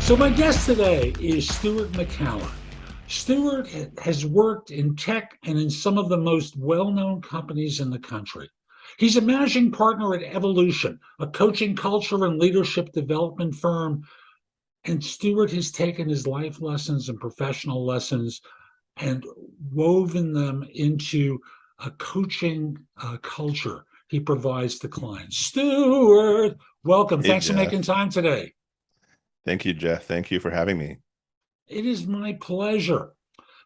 So my guest today is Stuart McCallum. Stuart has worked in tech and in some of the most well-known companies in the country. He's a managing partner at Evolution, a coaching culture and leadership development firm. And Stuart has taken his life lessons and professional lessons and woven them into a coaching culture he provides to clients. Stuart, welcome. Hey, Thanks for Jeff. making time today. Thank you, Jeff. Thank you for having me. It is my pleasure.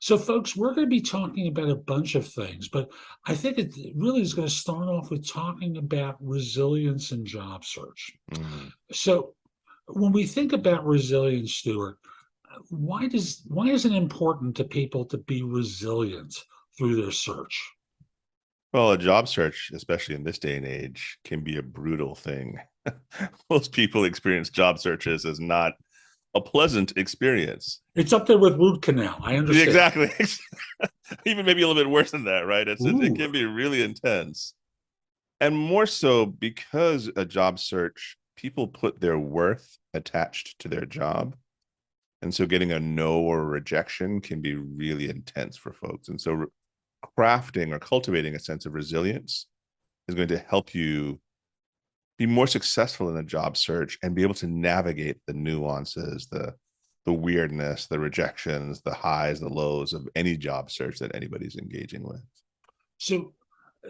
So, folks, we're going to be talking about a bunch of things, but I think it really is going to start off with talking about resilience and job search. Mm. So, when we think about resilience, Stuart, why is it important to people to be resilient through their search? Well, a job search, especially in this day and age, can be a brutal thing. Most people experience job searches as not a pleasant experience. It's up there with root canal. I understand. Exactly. Even maybe a little bit worse than that, right? It Ooh, can be really intense. And more so because a job search, people put their worth attached to their job. And so getting a no or a rejection can be really intense for folks. And so crafting or cultivating a sense of resilience is going to help you be more successful in a job search and be able to navigate the nuances, the weirdness, the rejections, the highs, the lows of any job search that anybody's engaging with. so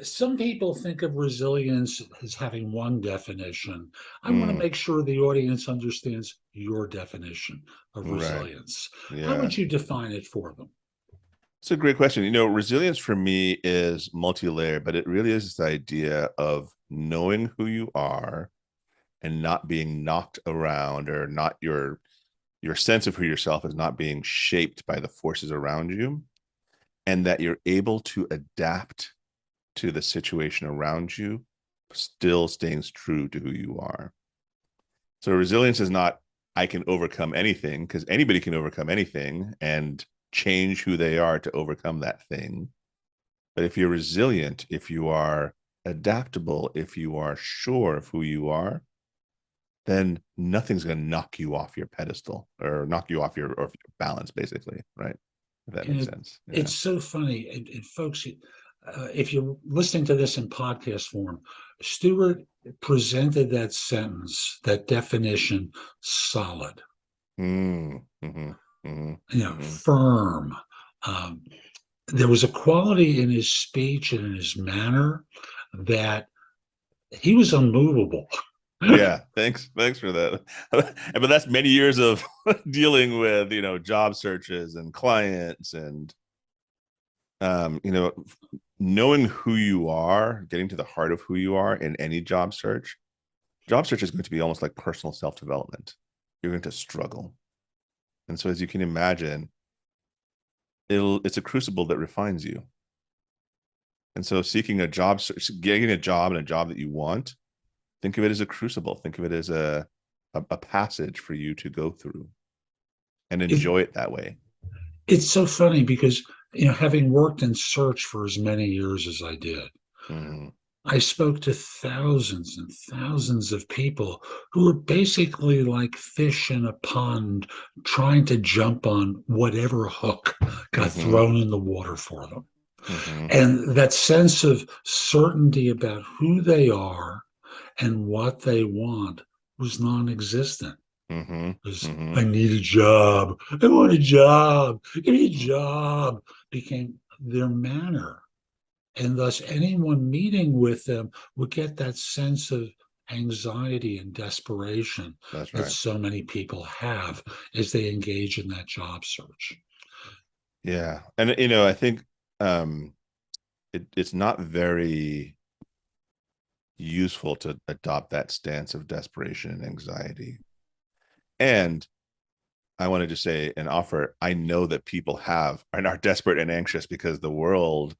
some people think of resilience as having one definition. I want to Mm, make sure the audience understands your definition of right. resilience. How Yeah. would you define it for them? It's a great question. Resilience for me is multi-layered, but it really is this idea of knowing who you are and not being knocked around, or not your sense of who yourself is not being shaped by the forces around you, and that you're able to adapt to the situation around you, still staying true to who you are. So resilience is not I can overcome anything, because anybody can overcome anything and change who they are to overcome that thing. But if you're resilient, if you are adaptable, if you are sure of who you are, then nothing's going to knock you off your pedestal or knock you off your balance, basically, right? If that And makes sense. Yeah. it's so funny. And folks, if you're listening to this in podcast form, Stuart presented that sentence, that definition, solid, Mm, hmm hmm hmm firm. Um, there was a quality in his speech and in his manner that he was unmovable. Yeah. Thanks for that. But that's many years of dealing with, job searches and clients and, um, you know, knowing who you are, getting to the heart of who you are in any job search. Job search is going to be almost like personal self-development. You're going to struggle. And so as you can imagine, it's a crucible that refines you. And so seeking a job, getting a job and a job that you want, think of it as a crucible. Think of it as a passage for you to go through and it, enjoy it that way. it's so funny because, having worked in search for as many years as I did, Mm-hmm. I spoke to thousands and thousands of people who were basically like fish in a pond trying to jump on whatever hook got Mm-hmm. thrown in the water for them. Mm-hmm. And that sense of certainty about who they are and what they want was non-existent. Mm-hmm. Because Mm-hmm. I need a job. I want a job. Give me a job became their manner. And thus, anyone meeting with them would get that sense of anxiety and desperation That's that right. so many people have as they engage in that job search. Yeah. And I think um it's not very useful to adopt that stance of desperation and anxiety. And I wanted to say and offer, I know that people have and are desperate and anxious because the world,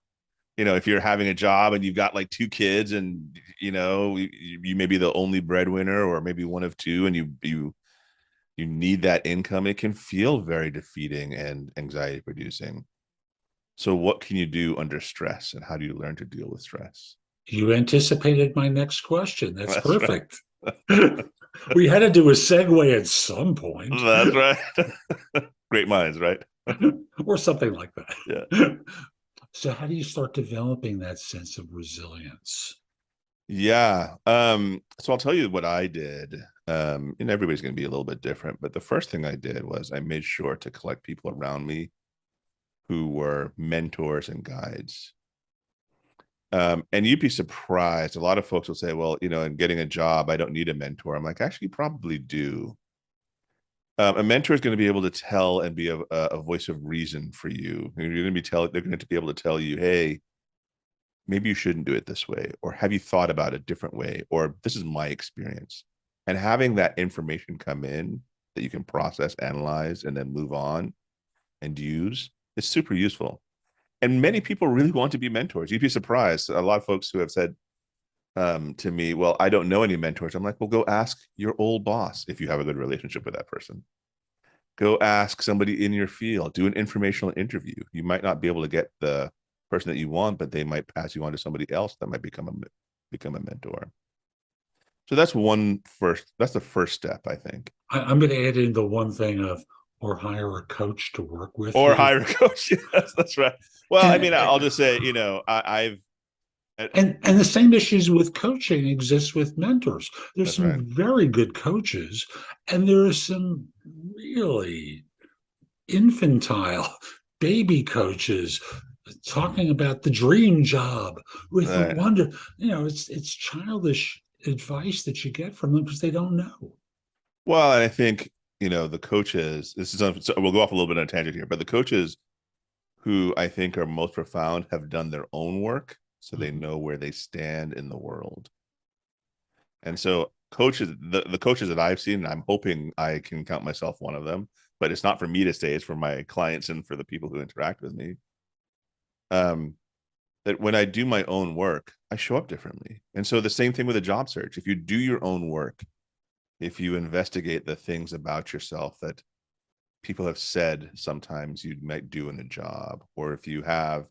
if you're having a job and you've got like two kids and, you may be the only breadwinner or maybe one of two, and you need that income, it can feel very defeating and anxiety producing. So what can you do under stress, and how do you learn to deal with stress? You anticipated my next question. That's That's right. perfect. We had to do a segue at some point, That's right. Great minds, right? or something like Yeah. that. So, how do you start developing that sense of resilience? Yeah. So I'll tell you what I did. And everybody's going to be a little bit different, but the first thing I did was I made sure to collect people around me who were mentors and guides. And you'd be surprised. A lot of folks will say, well, in getting a job, I don't need a mentor. I'm like, actually, you probably do. A mentor is going to be able to tell and be a voice of reason for you. You're going to be they're going to be able to tell you, hey, maybe you shouldn't do it this way, or have you thought about a different way, or this is my experience. And having that information come in that you can process, analyze, and then move on and use is super useful. And many people really want to be mentors. You'd be surprised. A lot of folks who have said to me, well, I don't know any mentors. I'm like, well, go ask your old boss if you have a good relationship with that person. Go ask somebody in your field, do an informational interview. You might not be able to get the person that you want, but they might pass you on to somebody else that might become a mentor. So that's the first step, I think. I'm going to add in the one thing of, or hire a coach to work with Or you. hire a coach. Yes, that's right. Well, I mean, I'll And, just say, I've and the same issues with coaching exists with mentors. There's that's right. some very good coaches, and there are some really infantile baby coaches talking about the dream job with the Right. wonder. It's childish advice that you get from them because they don't know. Well, and I think, the coaches, so we'll go off a little bit on a tangent here, but the coaches who I think are most profound have done their own work, so they Mhm. know where they stand in the world. And so the coaches that I've seen, and I'm hoping I can count myself one of them, but it's not for me to say, it's for my clients and for the people who interact with me. Um, that when I do my own work, I show up differently. And so the same thing with a job search. If you do your own work, if you investigate the things about yourself that people have said sometimes you might do in a job, or if you have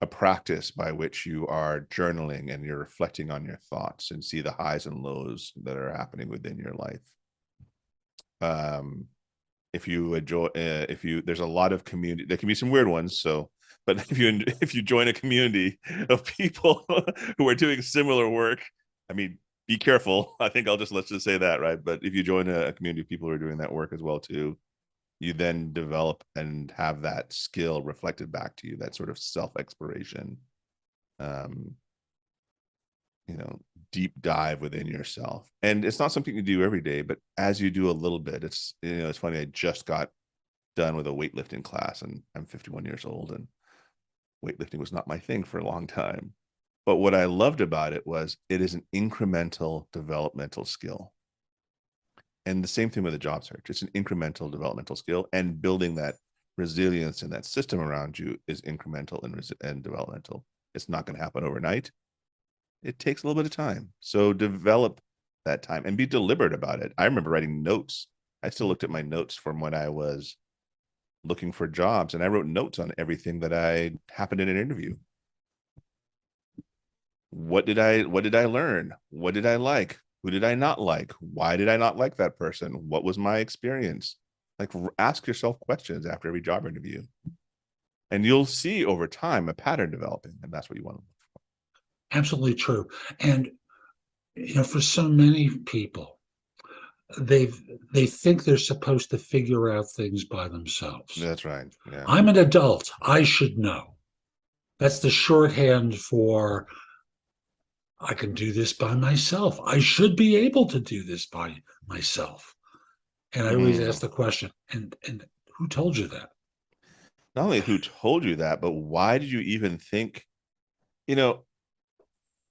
a practice by which you are journaling and you're reflecting on your thoughts and see the highs and lows that are happening within your life. If you enjoy, if you, there's a lot of community, there can be some weird ones. So, but if you join a community of people who are doing similar work, I mean, be careful. I think let's just say that, right? But if you join a community of people who are doing that work as well too, you then develop and have that skill reflected back to you, that sort of self-exploration, um, you know, deep dive within yourself. And it's not something you do every day, but as you do a little bit, it's funny. I just got done with a weightlifting class and I'm 51 years old and weightlifting was not my thing for a long time. But what I loved about it was it is an incremental developmental skill. And the same thing with a job search. It's an incremental developmental skill, and building that resilience and that system around you is incremental and developmental. It's not going to happen overnight. It takes a little bit of time. So develop that time and be deliberate about it. I remember writing notes. I still looked at my notes from when I was looking for jobs, and I wrote notes on everything that I happened in an interview. What did I learn? What did I like? Who did I not like? Why did I not like that person? What was my experience? Like, ask yourself questions after every job interview, and you'll see over time a pattern developing, and that's what you want to look Absolutely true. And for so many people, they they think they're supposed to figure out things by for. themselves. That's right. Yeah. I'm an adult. I should know. That's the shorthand for I can do this by myself. I should be able to do this by myself. And I always ask Mm. the question, and who told you that? Not only who told you that, but why did you even think, you know,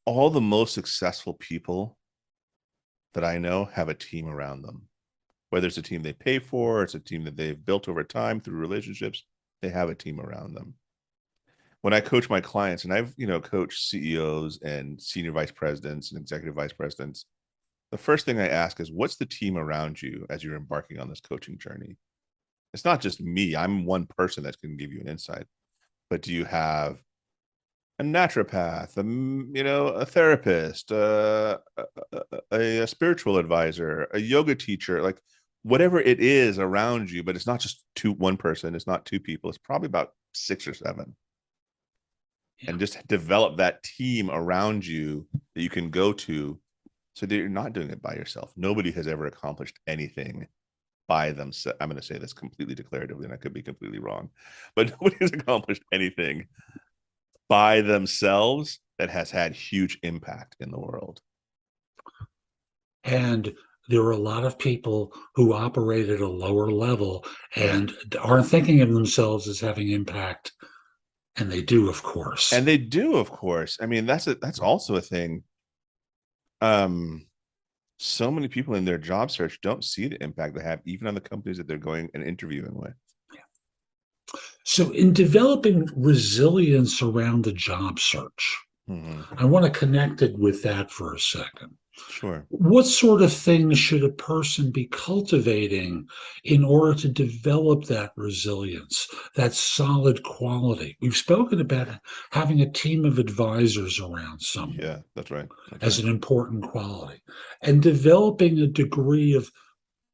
all the most successful people that I know have a team around them. Whether it's a team they pay for, it's a team that they've built over time through relationships, they have a team around them. When I coach my clients, and I've, coached CEOs and senior vice presidents and executive vice presidents, the first thing I ask is, what's the team around you as you're embarking on this coaching journey? It's not just me. I'm one person that's going to give you an insight, but do you have a naturopath, a therapist, a spiritual advisor, a yoga teacher, like whatever it is around you, but it's not just one person, it's not two people, it's probably about 6 or 7. Yeah. And just develop that team around you that you can go to so that you're not doing it by yourself. Nobody has ever accomplished anything by themselves. I'm going to say this completely declaratively, and I could be completely wrong, but nobody has accomplished anything by themselves that has had huge impact in the world. And there are a lot of people who operate at a lower level and aren't thinking of themselves as having impact. And they do, of course. And they do, of course. I mean, that's also a thing. Um, so many people in their job search don't see the impact they have, even on the companies that they're going and interviewing with. So, in developing resilience around the job search, I want to connect it with that for a second. Sure. What sort of things should a person be cultivating in order to develop that resilience, that solid quality? We've spoken about having a team of advisors around someone Yeah, that's right. That's as right. an important quality, and developing a degree of,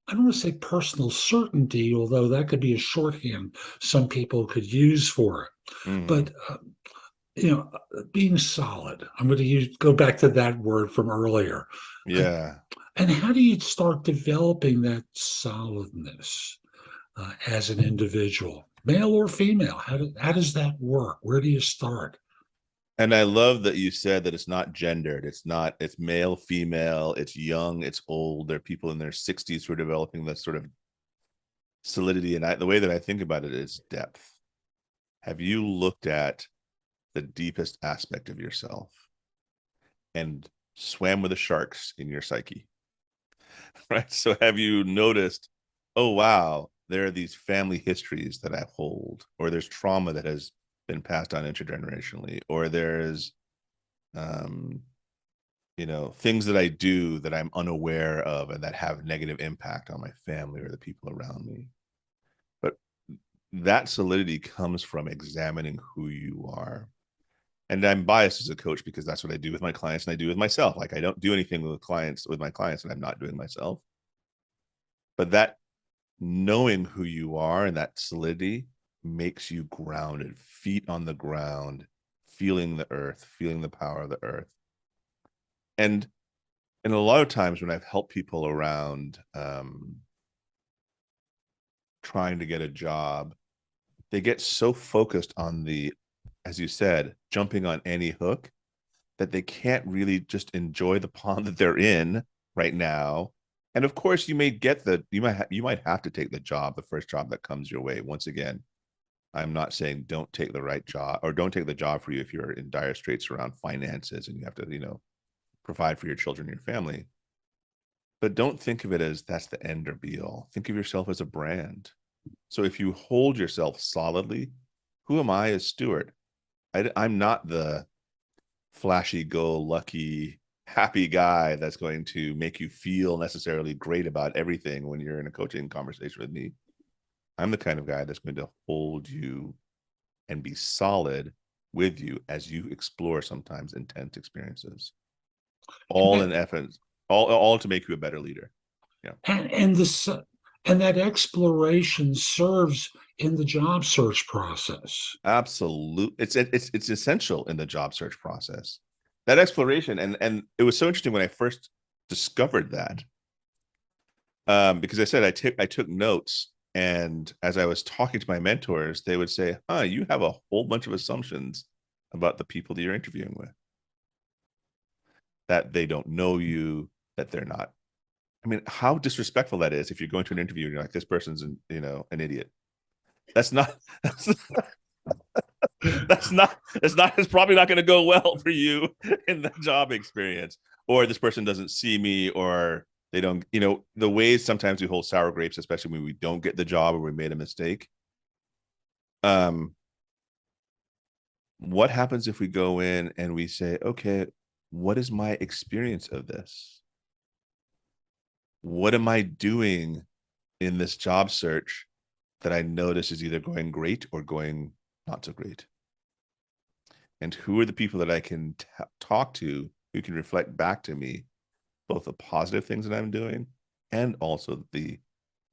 I don't want to say personal certainty, although that could be a shorthand some people could use for it. Mhm. But being solid. I'm going to go back to that word from earlier. Uh, Yeah. and how do you start developing that solidness as an individual, male or female? How does that work? Where do you start? And I love that you said that it's not gendered. It's male, female, it's young, it's old. There are people in their 60s who are developing this sort of solidity. And the way that I think about it is depth. Have you looked at the deepest aspect of yourself and swam with the sharks in your psyche? Right. So have you noticed, oh, wow, there are these family histories that I hold, or there's trauma that has been passed on intergenerationally, or there's, um, things that I do that I'm unaware of and that have negative impact on my family or the people around me. But that solidity comes from examining who you are. And I'm biased as a coach because that's what I do with my clients and I do with myself. Like I don't do anything with my clients and I'm not doing myself. But that knowing who you are and that solidity makes you grounded, feet on the ground, feeling the earth, feeling the power of the earth. And a lot of times when I've helped people around trying to get a job, they get so focused on as you said, jumping on any hook that they can't really just enjoy the pond that they're in right now. And of course, you might have to take the first job that comes your way. Once again, I'm not saying don't take the right job or don't take the job for you if you're in dire straits around finances and you have to, provide for your children, your family. But don't think of it as that's the end or be all. Think of yourself as a brand. So if you hold yourself solidly, who am I as Stuart? I'm not the flashy go lucky happy guy that's going to make you feel necessarily great about everything when you're in a coaching conversation with me. I'm the kind of guy that's going to hold you and be solid with you as you explore sometimes intense experiences, all in essence, all to make you a better leader. Yeah, And this and that exploration serves in the job search process. absolutely. It's essential in the job search process, that exploration. And it was so interesting when I first discovered that, because I said I took notes, and as I was talking to my mentors, they would say, you have a whole bunch of assumptions about the people that you're interviewing with, that they don't know you, that they're not. I mean, how disrespectful that is if you're going to an interview and you're like, this person's an idiot. That's not it's probably not going to go well for you in the job experience. Or this person doesn't see me, or they don't, the ways sometimes we hold sour grapes, especially when we don't get the job or we made a mistake. What happens if we go in and we say, okay, what is my experience of this? What am I doing in this job search that I notice is either going great or going not so great? And who are the people that I can talk to who can reflect back to me both the positive things that I'm doing and also the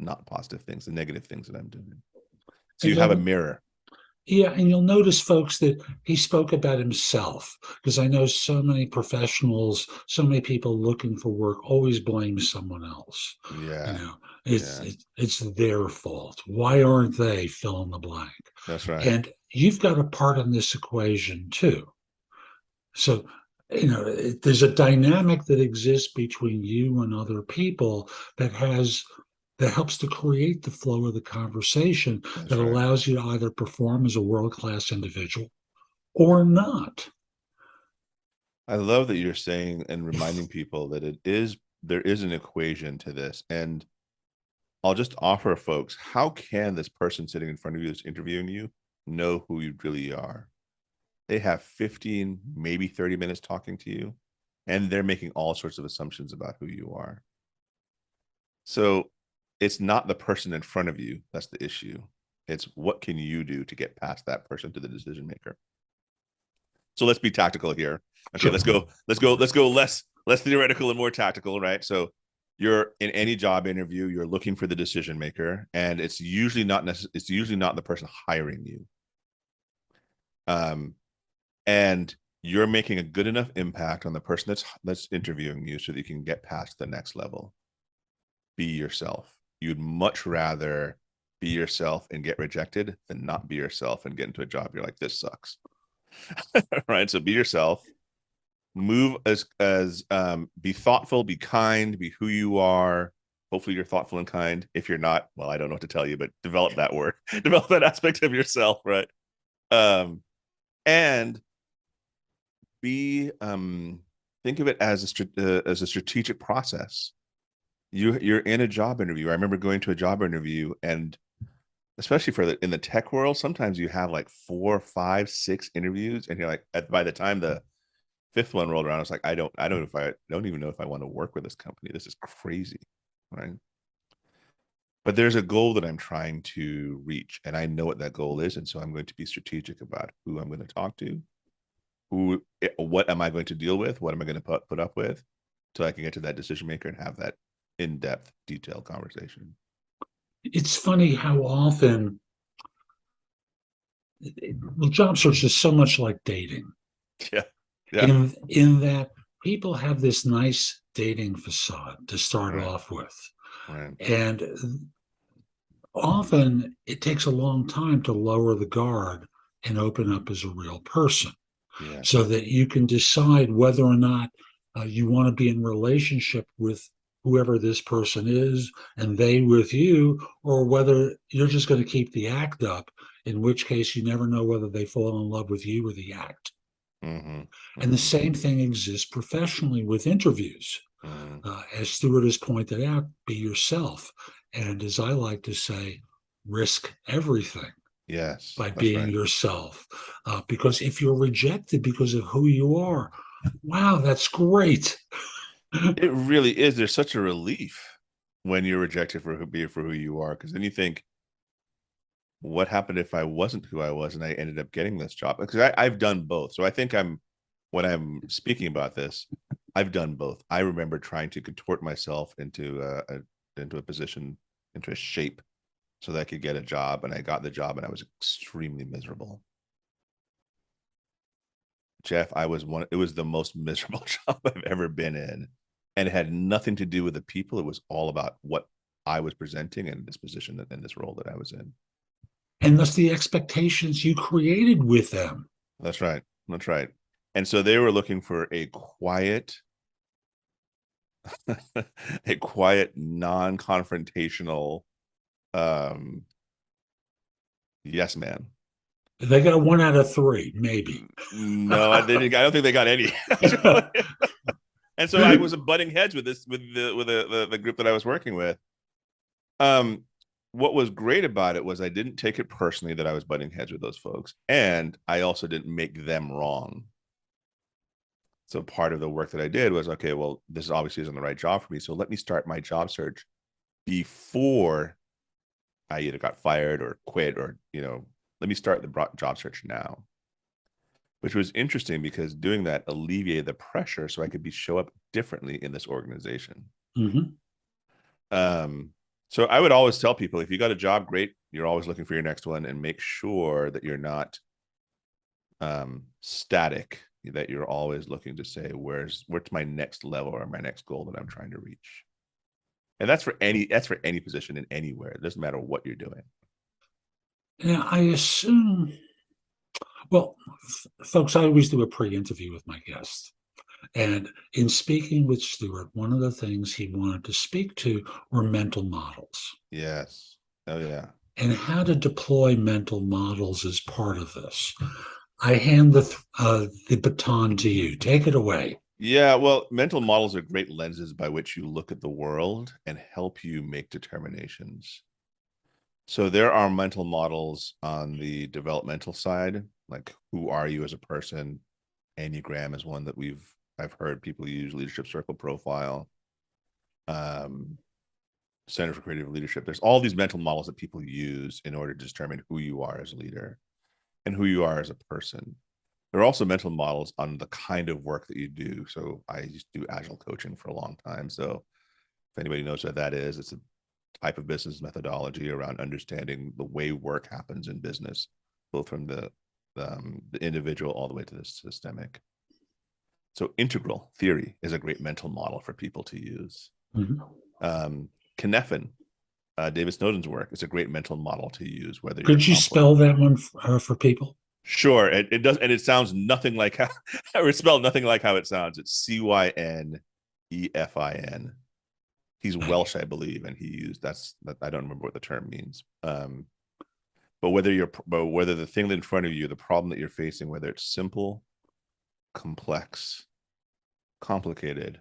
not positive things, the negative things that I'm doing. So And you have a mirror. yeah, and you'll notice, folks, that he spoke about himself, because I know so many professionals, so many people looking for work always blame someone else. You Yeah. know, it's Yeah. it's their fault. Why aren't they fill in the blank? That's right. And you've got a part in this equation too. So, there's a dynamic that exists between you and other people that helps to create the flow of the conversation that That's right. allows you to either perform as a world-class individual or not. I love that you're saying and reminding people that there is an equation to this. And I'll just offer folks, how can this person sitting in front of you that's interviewing you know who you really are? They have 15, maybe 30 minutes talking to you, and they're making all sorts of assumptions about who you are. So it's not the person in front of you that's the issue. It's what can you do to get past that person to the decision maker. So let's be tactical here. Okay, Sure. let's go less theoretical and more tactical, right? So you're in any job interview, you're looking for the decision maker, and it's usually not the person hiring you. And you're making a good enough impact on the person that's interviewing you so that you can get past the next level. Be yourself. You'd much rather be yourself and get rejected than not be yourself and get into a job you're like, this sucks. Right? So be yourself. Move as be thoughtful, be kind, be who you are. Hopefully you're thoughtful and kind. If you're not, well, I don't know what to tell you, but develop that word, develop that aspect of yourself, right? And be think of it as a strategic process. You're in a job interview. I remember going to a job interview, and especially in the tech world, sometimes you have like 4, 5, 6 interviews, and you're like, by the time the fifth one rolled around, I was like, I don't even know if I want to work with this company. This is crazy, right? But there's a goal that I'm trying to reach, and I know what that goal is, and so I'm going to be strategic about who I'm going to talk to, what am I going to deal with, what am I going to put up with, so I can get to that decision maker and have that in-depth, detailed conversation. It's funny how often, well, job search is so much like dating. Yeah. Yeah. In that people have this nice dating facade to start Right. off with. Right. And often it takes a long time to lower the guard and open up as a real person, Yeah. so that you can decide whether or not you want to be in relationship with whoever this person is and they with you, or whether you're just going to keep the act up, in which case you never know whether they fall in love with you or the act. Mm-hmm. And the Mm-hmm. same thing exists professionally with interviews. Mm-hmm. As Stuart has pointed out, be yourself. And as I like to say, risk everything Yes, by that's being right. yourself. Because if you're rejected because of who you are, wow, that's great. It really is. There's such a relief when you're rejected for who you are, because then you think, what happened if I wasn't who I was and I ended up getting this job? Because I've done both. So I think when I'm speaking about this, I've done both. I remember trying to contort myself into a position, into a shape, so that I could get a job, and I got the job, and I was extremely miserable. Jeff, it was the most miserable job I've ever been in. And it had nothing to do with the people. It was all about what I was presenting in this position and this role that I was in. And thus the expectations you created with them. That's right. That's right. And so they were looking for a quiet, a quiet, non-confrontational yes man. They got a 1 out of 3, maybe. No, they didn't. I don't think they got any. And so I was butting heads with the group that I was working with. What was great about it was I didn't take it personally that I was butting heads with those folks, and I also didn't make them wrong. So part of the work that I did was, okay, well, this obviously isn't the right job for me, so let me start my job search before I either got fired or quit, or let me start the job search now. which was interesting because doing that alleviated the pressure so I could show up differently in this organization. Hmm. So I would always tell people, if you got a job, great. You're always looking for your next one, and make sure that you're not static, that you're always looking to say, what's my next level or my next goal that I'm trying to reach. And that's for any position in anywhere. It doesn't matter what you're doing. Now, I assume, well, folks, I always do a pre-interview with my guests. And in speaking with Stuart, one of the things he wanted to speak to were mental models Yes. Oh yeah. and how to deploy mental models as part of this. I hand the baton to you. Take it away. Yeah, well, mental models are great lenses by which you look at the world and help you make determinations. So there are mental models on the developmental side, like who are you as a person? Enneagram is one that I've heard people use, leadership circle profile, Center for Creative Leadership. There's all these mental models that people use in order to determine who you are as a leader and who you are as a person. There are also mental models on the kind of work that you do. So I used to do agile coaching for a long time. So if anybody knows what that is, it's a type of business methodology around understanding the way work happens in business, both from the individual all the way to the systemic. So integral theory is a great mental model for people to use. Mm-hmm. Cynefin, David Snowden's work, is a great mental model to use. Whether could you spell that one for people? Sure, it does, and it sounds nothing like how it's spelled. Nothing like how it sounds. It's Cynefin. He's Welsh, I believe, and he used I don't remember what the term means. But whether the thing in front of you, the problem that you're facing, whether it's simple, complex, complicated,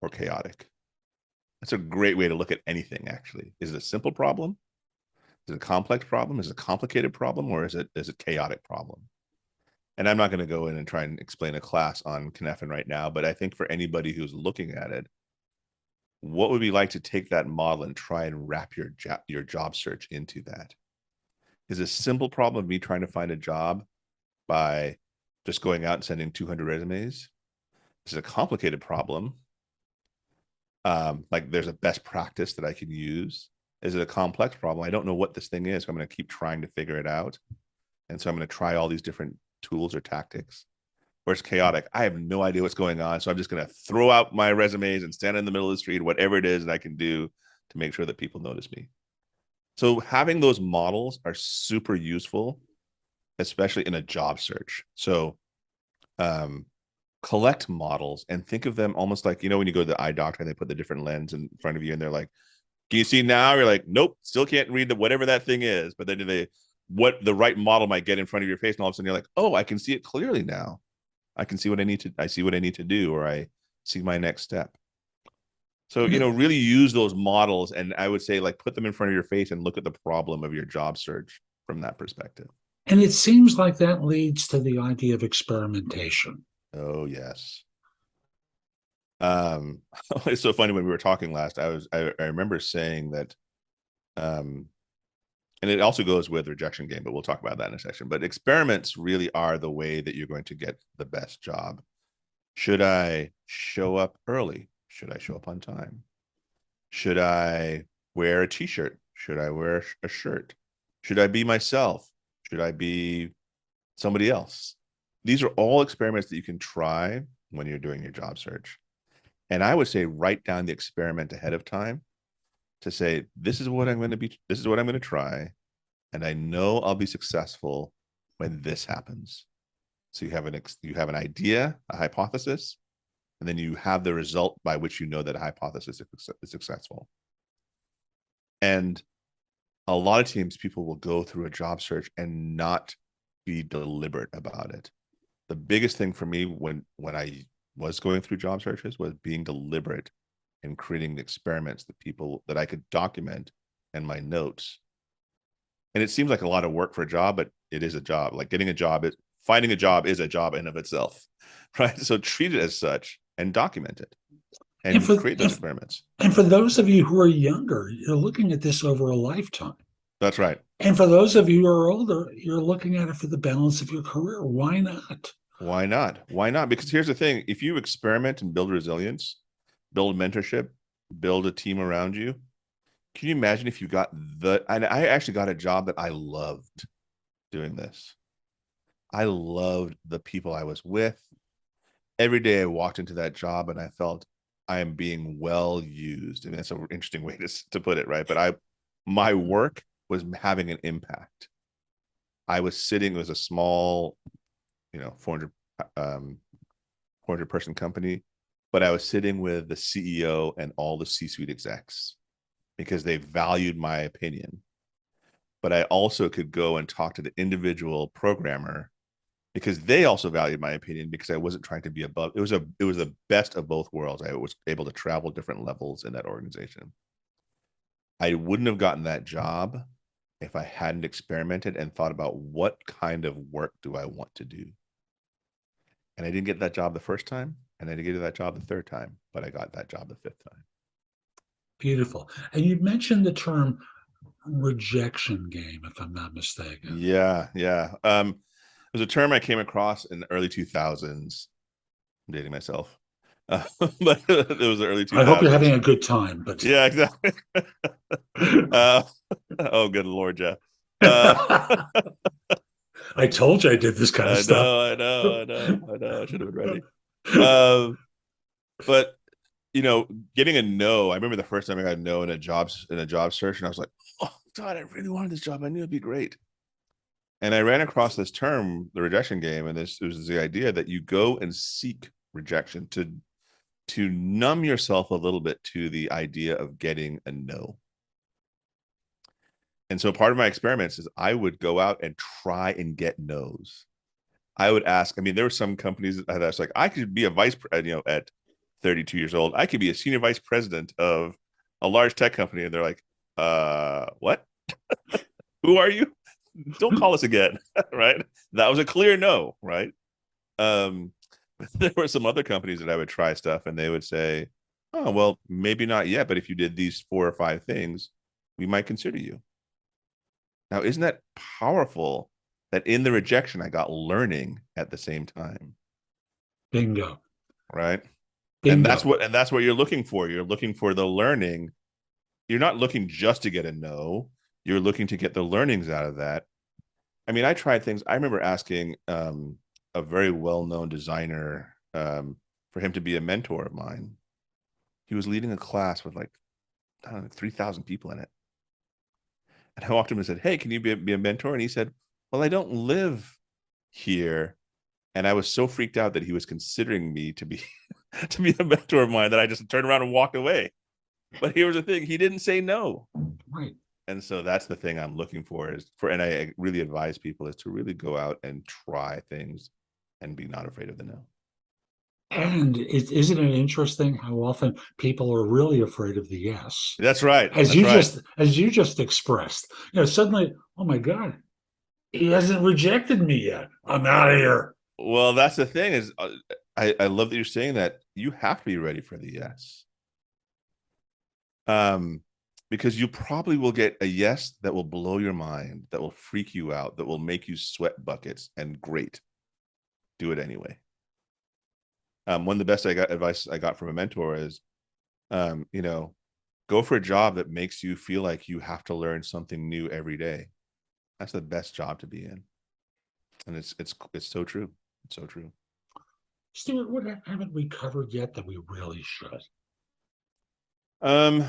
or chaotic, that's a great way to look at anything. Actually, is it a simple problem? Is it a complex problem? Is it a complicated problem? Or is it a chaotic problem? And I'm not going to go in and try and explain a class on Cynefin right now, but I think for anybody who's looking at it, what would be like to take that model and try and wrap your job search into that? Is a simple problem of me trying to find a job by just going out and sending 200 resumes? Is it a complicated problem? Like there's a best practice that I can use? Is it a complex problem? I don't know what this thing is. So I'm going to keep trying to figure it out. And so I'm going to try all these different tools or tactics. Or it's chaotic. I have no idea what's going on. So I'm just going to throw out my resumes and stand in the middle of the street, whatever it is that I can do to make sure that people notice me. So having those models are super useful, especially in a job search. So collect models and think of them almost like, when you go to the eye doctor and they put the different lens in front of you and they're like, can you see now? You're like, nope, still can't read whatever that thing is. But then what the right model might get in front of your face, and all of a sudden you're like, oh, I can see it clearly now. I can see I see what I need to do, or I see my next step. So, really use those models. And I would say, like, put them in front of your face and look at the problem of your job search from that perspective. And it seems like that leads to the idea of experimentation. Oh, yes. It's so funny when we were talking last, I remember saying that, and it also goes with rejection game, but we'll talk about that in a section. But experiments really are the way that you're going to get the best job. Should I show up early? Should I show up on time? Should I wear a t-shirt? Should I wear a shirt? Should I be myself? Should I be somebody else? These are all experiments that you can try when you're doing your job search. And I would say write down the experiment ahead of time to say, this is what I'm going to try. And I know I'll be successful when this happens. So you have an idea, a hypothesis, and then you have the result by which you know that a hypothesis is successful. And a lot of times people will go through a job search and not be deliberate about it. The biggest thing for me when I was going through job searches was being deliberate and creating the experiments that I could document in my notes. And it seems like a lot of work for a job, but it is a job. Like finding a job is a job in of itself, right? So treat it as such and document it and create those experiments. And for those of you who are younger, you're looking at this over a lifetime. That's right. And for those of you who are older, you're looking at it for the balance of your career. Why not? Why not? Why not? Because here's the thing: if you experiment and build resilience, build mentorship, build a team around you, can you imagine if you got the? And I actually got a job that I loved doing this. I loved the people I was with. Every day I walked into that job and I felt I am being well used. I mean, that's an interesting way to put it, right? But my work was having an impact. I was sitting, it was a small, 400, 400 person company, but I was sitting with the CEO and all the C-suite execs because they valued my opinion. But I also could go and talk to the individual programmer because they also valued my opinion because I wasn't trying to be above. It was the best of both worlds. I was able to travel different levels in that organization. I wouldn't have gotten that job if I hadn't experimented and thought about what kind of work do I want to do. And I didn't get that job the first time, and I didn't get that job the third time, but I got that job the fifth time. Beautiful. And you mentioned the term rejection game, if I'm not mistaken. Yeah, yeah. It was a term I came across in the early 2000s. I'm dating myself. But it was the early I hope you're 2000s. having a good time, but Yeah, exactly. uh, oh, good Lord, Jeff. Uh, I told you I did this kind of I stuff. know, I know, I know, I know. I should have been ready. Um, but getting a no. I remember the first time I got a no in a job search, and I was like, "Oh God, I really wanted this job. I knew it'd be great." And I ran across this term, the rejection game, and this was the idea that you go and seek rejection to numb yourself a little bit to the idea of getting a no. And so part of my experiments is I would go out and try and get no's. I would ask. I mean, there were some companies that I was like, I could be a at 32 years old, I could be a senior vice president of a large tech company, and they're like, what? Who are you? Don't call us again, right? That was a clear no, right? Um, there were some other companies that I would try stuff, and they would say, oh, well, maybe not yet, but if you did these 4 or 5 things, we might consider you. Now, isn't that powerful that in the rejection, I got learning at the same time, Bingo. right? And that's Bingo. what you're looking for. You're looking for the learning. You're not looking just to get a no. You're looking to get the learnings out of that. I mean, I tried things. I remember asking a very well-known designer for him to be a mentor of mine. He was leading a class with like, I don't know, 3,000 people in it. And I walked him and said, hey, can you be a mentor? And he said, well, I don't live here. And I was so freaked out that he was considering me to be to be a mentor of mine that I just turned around and walked away. But here's the thing, he didn't say no. Right. And so that's the thing I'm looking for and I really advise people is to really go out and try things and be not afraid of the no. And isn't it interesting how often people are really afraid of the yes? That's right. As That's you right. just expressed, suddenly, oh my God, he hasn't rejected me yet. I'm out of here. Well, that's the thing is I love that you're saying that you have to be ready for the yes. Um, because you probably will get a yes that will blow your mind, that will freak you out, that will make you sweat buckets, and great. Do it anyway. One of the best advice I got from a mentor is, go for a job that makes you feel like you have to learn something new every day. That's the best job to be in. And it's so true. It's so true. Stuart, what haven't we covered yet that we really should? Um,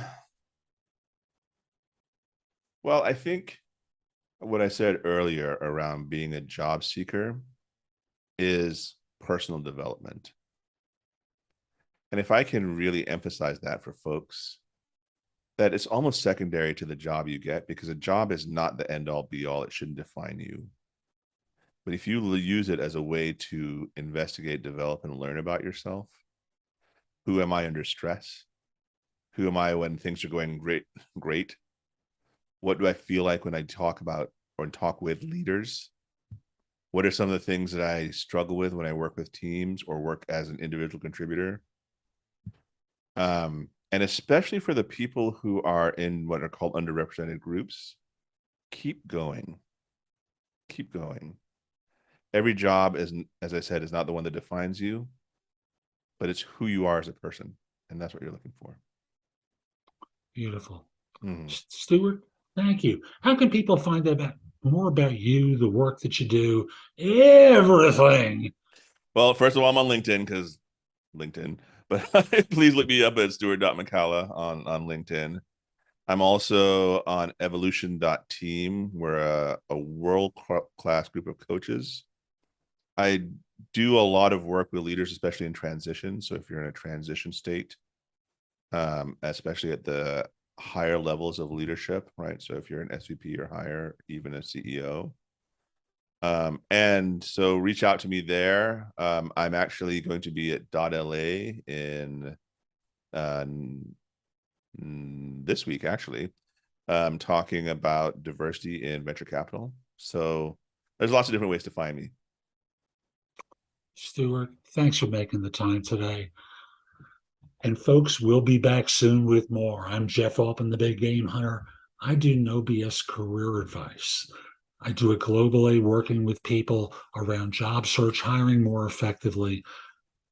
well, I think what I said earlier around being a job seeker is personal development. And if I can really emphasize that for folks, that it's almost secondary to the job you get because a job is not the end all be all. It shouldn't define you. But if you use it as a way to investigate, develop, and learn about yourself, who am I under stress? Who am I when things are going great? Great. What do I feel like when I talk about or talk with leaders? What are some of the things that I struggle with when I work with teams or work as an individual contributor? And especially for the people who are in what are called underrepresented groups, keep going. Keep going. every job is, as I said, is not the one that defines you, but it's who you are as a person. And that's what you're looking for. Beautiful. Mhm. Stuart, thank you. How can people find out more about you, the work that you do, everything? Well, first of all, I'm on LinkedIn because LinkedIn, but please look me up at Stuart.McCalla on LinkedIn. I'm also on evolution.team. We're a world-class group of coaches. I do a lot of work with leaders, especially in transition. So if you're in a transition state, especially at the higher levels of leadership, right? So if you're an SVP or higher, even a CEO. And so reach out to me there. I'm actually going to be at .LA in this week, actually, talking about diversity in venture capital. So there's lots of different ways to find me. Stuart, thanks for making the time today. And folks, we'll be back soon with more. I'm Jeff Altman, the Big Game Hunter. I do no BS career advice. I do it globally, working with people around job search, hiring more effectively,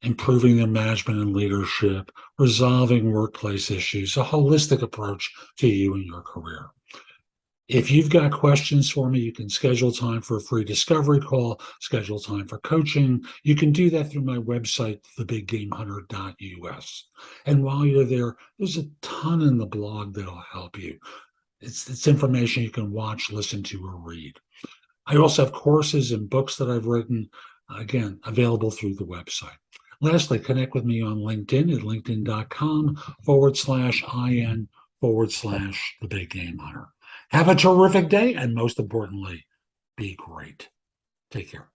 improving their management and leadership, resolving workplace issues, a holistic approach to you and your career. If you've got questions for me, you can schedule time for a free discovery call, schedule time for coaching. You can do that through my website, thebiggamehunter.us. And while you're there, there's a ton in the blog that'll help you. It's information you can watch, listen to, or read. I also have courses and books that I've written, again, available through the website. Lastly, connect with me on LinkedIn at linkedin.com/IN/the Big Game Hunter. Have a terrific day, and most importantly, be great. Take care.